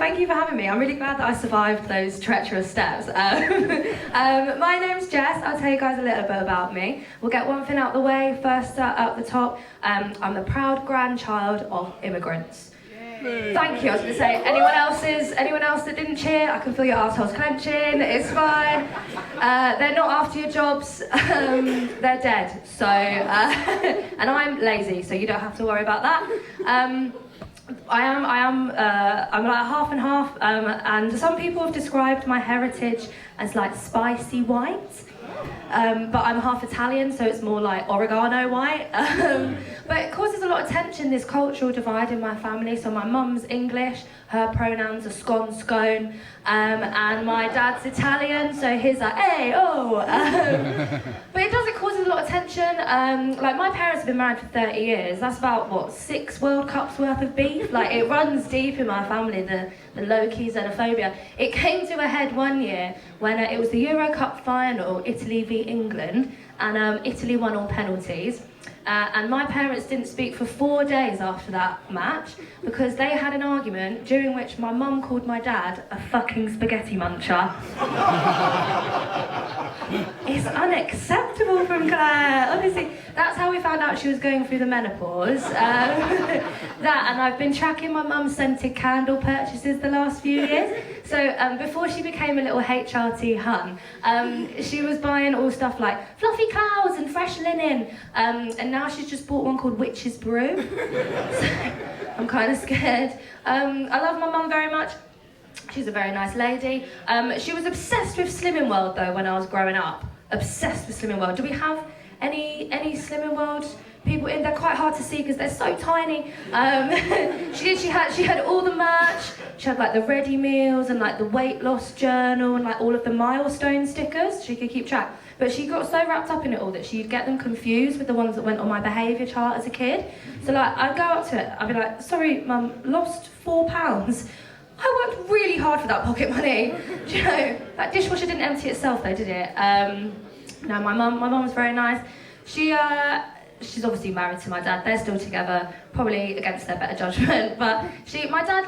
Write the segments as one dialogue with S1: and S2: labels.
S1: thank you for having me. I'm really glad that I survived those treacherous steps. My name's Jess. I'll tell you guys a little bit about me. We'll get one thing out the way. First up the top, I'm the proud grandchild of immigrants. Thank you. I was going to say, anyone else that didn't cheer, I can feel your assholes clenching. It's fine. They're not after your jobs. They're dead. So, and I'm lazy, so you don't have to worry about that. I'm like half and half, and some people have described my heritage as like spicy white. But I'm half Italian, so it's more like oregano white. But it causes a lot of tension, this cultural divide in my family. So my mum's English, her pronouns are scone, and my dad's Italian, so his like, hey, oh. But it causes a lot of tension. Like my parents have been married for 30 years. That's about, what, 6 World Cups worth of beef? Like it runs deep in my family, the low-key xenophobia. It came to a head one year when it was the Euro Cup final, Italy v England, and Italy won all penalties. And my parents didn't speak for 4 days after that match because they had an argument during which my mum called my dad a fucking spaghetti muncher. It's unacceptable from Claire, honestly. That's how we found out she was going through the menopause. That, and I've been tracking my mum's scented candle purchases the last few years. So before she became a little HRT hun, she was buying all stuff like fluffy clouds and fresh linen, and now she's just bought one called Witch's Brew. So I'm kind of scared. I love my mum very much. She's a very nice lady. She was obsessed with Slimming World though when I was growing up. Obsessed with Slimming World. Do we have any Slimming World people in? They're quite hard to see because they're so tiny. She had all the merch. She had like the ready meals and like the weight loss journal and like all of the milestone stickers. She could keep track. But she got so wrapped up in it all that she'd get them confused with the ones that went on my behaviour chart as a kid. So like I'd go up to it, I'd be like, sorry mum, lost £4. I worked really hard for that pocket money. Do you know, that dishwasher didn't empty itself though, did it? No, my mum was very nice. She's obviously married to my dad. They're still together, probably against their better judgment. But my dad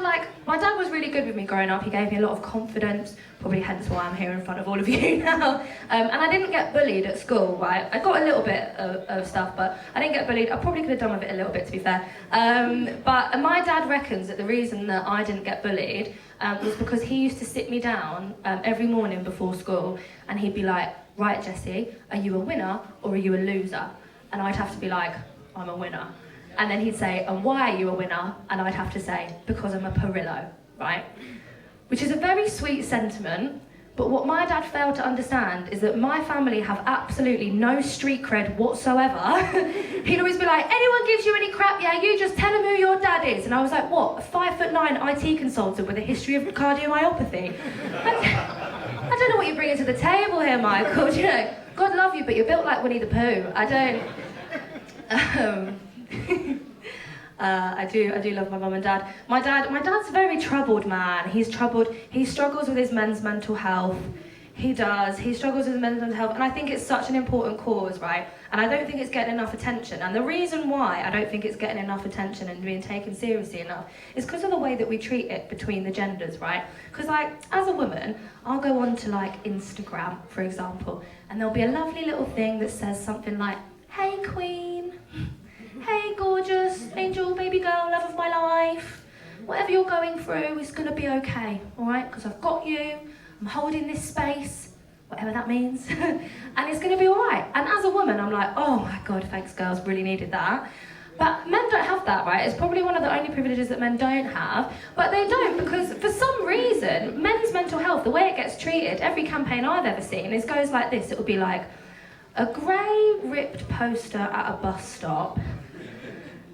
S1: was really good with me growing up. He gave me a lot of confidence, probably hence why I'm here in front of all of you now. And I didn't get bullied at school, right? I got a little bit of stuff, but I didn't get bullied. I probably could have done with it a little bit, to be fair. But my dad reckons that the reason that I didn't get bullied was because he used to sit me down every morning before school, and he'd be like, right, Jessie, are you a winner or are you a loser? And I'd have to be like, I'm a winner. And then he'd say, and why are you a winner? And I'd have to say, because I'm a Perillo, right? Which is a very sweet sentiment, but what my dad failed to understand is that my family have absolutely no street cred whatsoever. He'd always be like, anyone gives you any crap, yeah, you just tell them who your dad is. And I was like, what, a 5'9" IT consultant with a history of cardiomyopathy? I don't know what you're bringing to the table here, Michael, do you know? God love you, but you're built like Winnie the Pooh. I do love my mum and dad. My dad's a very troubled man. He struggles with his men's mental health. He struggles with his men's mental health, and I think it's such an important cause, right? And I don't think it's getting enough attention. And the reason why I don't think it's getting enough attention and being taken seriously enough is because of the way that we treat it between the genders, right? Because like, as a woman, I'll go on to like Instagram, for example, and there'll be a lovely little thing that says something like, hey queen, hey gorgeous, angel, baby girl, love of my life, whatever you're going through is gonna be okay, all right? Because I've got you, I'm holding this space, whatever that means, and it's gonna be all right. And as a woman, I'm like, oh my God, thanks girls, really needed that. But men don't have that, right? It's probably one of the only privileges that men don't have, but they don't because for some reason, men's mental health, the way it gets treated, every campaign I've ever seen, goes like this. It would be like a grey ripped poster at a bus stop,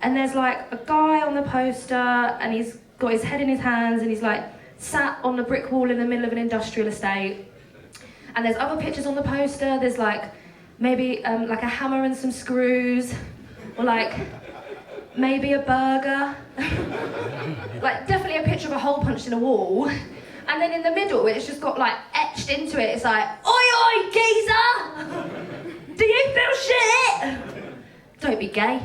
S1: and there's like a guy on the poster and he's got his head in his hands and he's like sat on the brick wall in the middle of an industrial estate. And there's other pictures on the poster. There's like maybe like a hammer and some screws, or like maybe a burger. Like definitely a picture of a hole punched in a wall. And then in the middle, it's just got like etched into it. It's like, oi oi geezer, do you feel shit? Don't be gay.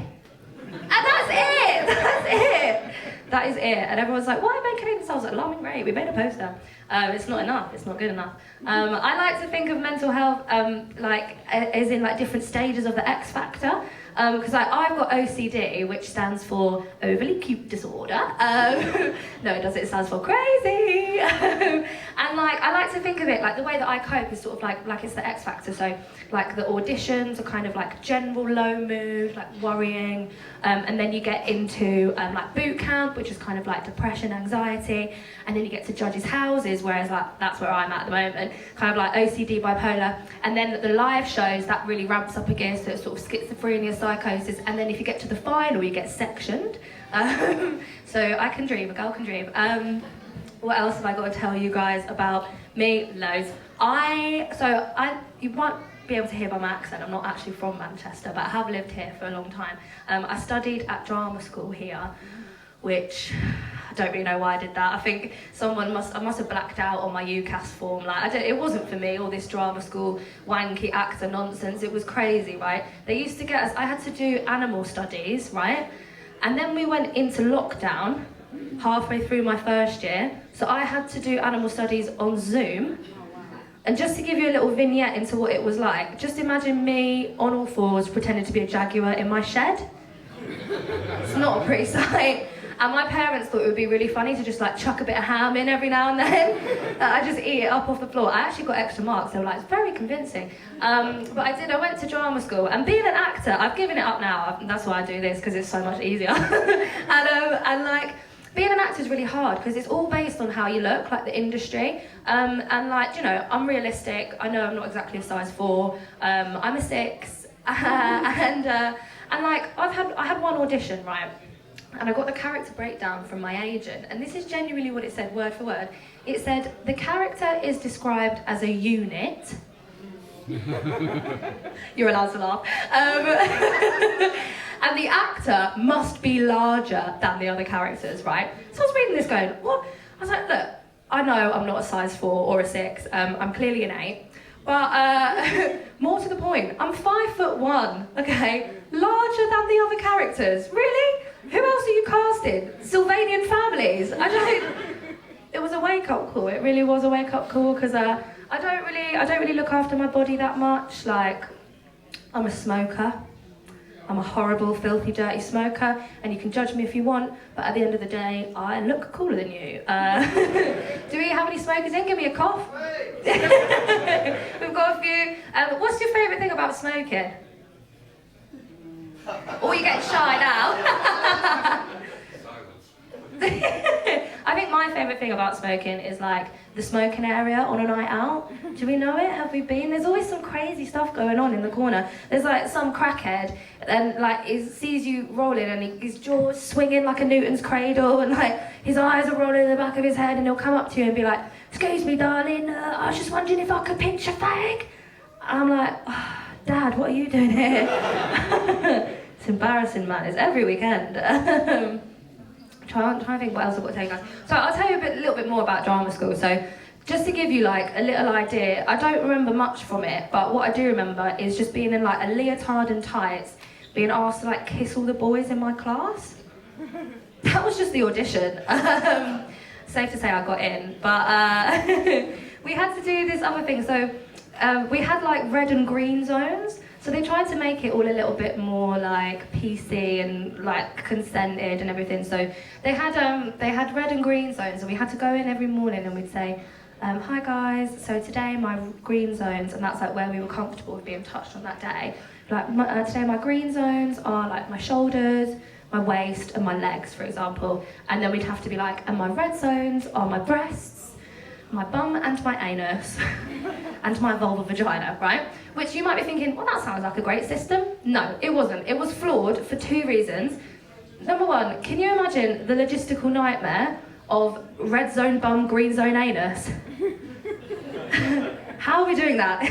S1: And that's it. That is it. And everyone's like, why are men killing themselves at alarming rate? We made a poster. It's not enough. It's not good enough. I like to think of mental health as in like different stages of the X factor. Because I've got OCD, which stands for overly cute disorder. No, it doesn't. It stands for crazy. And like I like to think of it like the way that I cope is sort of like it's the X factor. So like the auditions are kind of like general low mood, like worrying, and then you get into like boot camp, which is kind of like depression, anxiety, and then you get to judges' houses, whereas like that's where I'm at the moment, kind of like OCD, bipolar, and then the live shows that really ramps up again, so it's sort of schizophrenia, psychosis, and then if you get to the final, you get sectioned. So I can dream, a girl can dream. What else have I got to tell you guys about me? Loads. You might be able to hear by my accent, I'm not actually from Manchester, but I have lived here for a long time. I studied at drama school here, which I don't really know why I did that. I think I must have blacked out on my UCAS form. It wasn't for me, all this drama school wanky actor nonsense. It was crazy, right? They used to get us, I had to do animal studies, right? And then we went into lockdown halfway through my first year, so I had to do animal studies on Zoom. And just to give you a little vignette into what it was like, just imagine me on all fours pretending to be a jaguar in my shed. It's not a pretty sight. And my parents thought it would be really funny to just like chuck a bit of ham in every now and then. I just eat it up off the floor. I actually got extra marks. They were like, it's very convincing. But I went to drama school, and being an actor, I've given it up now. That's why I do this, because it's so much easier. and like, being an actor is really hard because it's all based on how you look, like the industry. And like, you know, I'm realistic. I know I'm not exactly a size 4. I'm a 6. And like, I had one audition, right? And I got the character breakdown from my agent, and this is genuinely what it said, word for word. It said, the character is described as a unit. You're allowed to laugh. And the actor must be larger than the other characters, right? So I was reading this going, what? I was like, look, I know I'm not a size 4 or a 6, I'm clearly an 8. But more to the point, I'm 5'1", okay? Larger than the other characters. Really? Who else are you casting? Sylvanian families? It was a wake-up call. It really was a wake-up call, because I don't really look after my body that much. Like, I'm a smoker. I'm a horrible, filthy, dirty smoker, and you can judge me if you want, but at the end of the day, I look cooler than you. Do we have any smokers in? Give me a cough. We've got a few. What's your favourite thing about smoking? Or you get shy now. I think my favourite thing about smoking is like the smoking area on a night out. Do we know it? Have we been? There's always some crazy stuff going on in the corner. There's like some crackhead and like sees you rolling and his jaw's swinging like a Newton's cradle, and like his eyes are rolling in the back of his head, and he'll come up to you and be like, "Excuse me, darling, I was just wondering if I could pinch your fag." I'm like, oh, Dad, what are you doing here? It's embarrassing, man. It's every weekend. I'm trying to think what else I've got to tell you guys. So I'll tell you a little bit more about drama school. So just to give you like a little idea, I don't remember much from it, but what I do remember is just being in like a leotard and tights, being asked to like kiss all the boys in my class. That was just the audition. Safe to say I got in, but we had to do this other thing. So we had like red and green zones. So they tried to make it all a little bit more like PC and like consented and everything. So they had red and green zones, and we had to go in every morning and we'd say, "Hi guys, so today my green zones," and that's like where we were comfortable with being touched on that day. Like today my green zones are like my shoulders, my waist, and my legs, for example. And then we'd have to be like, and my red zones are my breasts, my bum and my anus, and my vulva vagina, right? Which you might be thinking, well, that sounds like a great system. No, it wasn't. It was flawed for 2 reasons. Number 1, can you imagine the logistical nightmare of red zone bum, green zone anus? How are we doing that?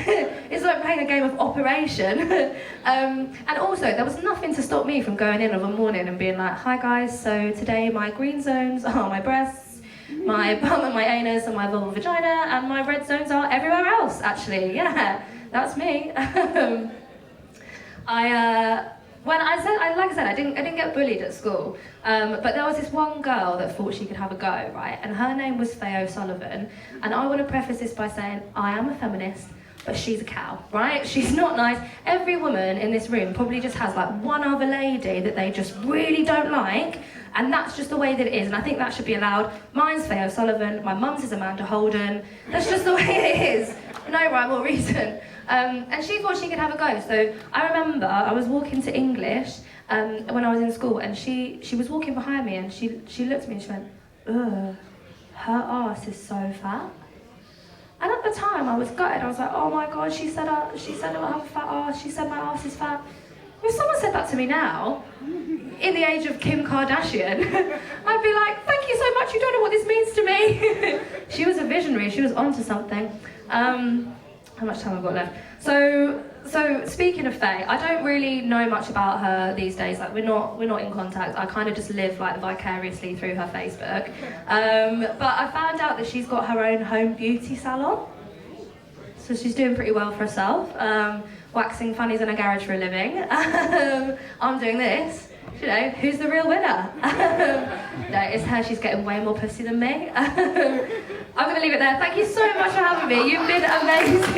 S1: It's like playing a game of Operation. And also, there was nothing to stop me from going in of a morning and being like, "Hi guys, so today my green zones are my breasts, my bum and my anus and my vulva vagina, and my red zones are everywhere else," actually. Yeah, that's me. When like I said, I didn't get bullied at school, but there was this one girl that thought she could have a go, right? And her name was Faye O'Sullivan. And I want to preface this by saying I am a feminist, but she's a cow, right? She's not nice. Every woman in this room probably just has like one other lady that they just really don't like, and that's just the way that it is, and I think that should be allowed. Mine's Faye O'Sullivan, my mum's is Amanda Holden. That's just the way it is. No rhyme or reason. And she thought she could have a go. So I remember I was walking to English when I was in school, and she was walking behind me, and she looked at me and she went, ugh, her arse is so fat. And at the time I was gutted. I was like, oh my God, she said I have a fat arse. She said my arse is fat. If someone said that to me now, in the age of Kim Kardashian, I'd be like, thank you so much, you don't know what this means to me. She was a visionary, she was onto something. How much time I've got left? So speaking of Faye, I don't really know much about her these days. Like we're not in contact. I kind of just live like vicariously through her Facebook. But I found out that she's got her own home beauty salon. So she's doing pretty well for herself. Waxing funnies in a garage for a living. I'm doing this. You know, who's the real winner? No, it's her. She's getting way more pussy than me. I'm going to leave it there. Thank you so much for having me. You've been amazing.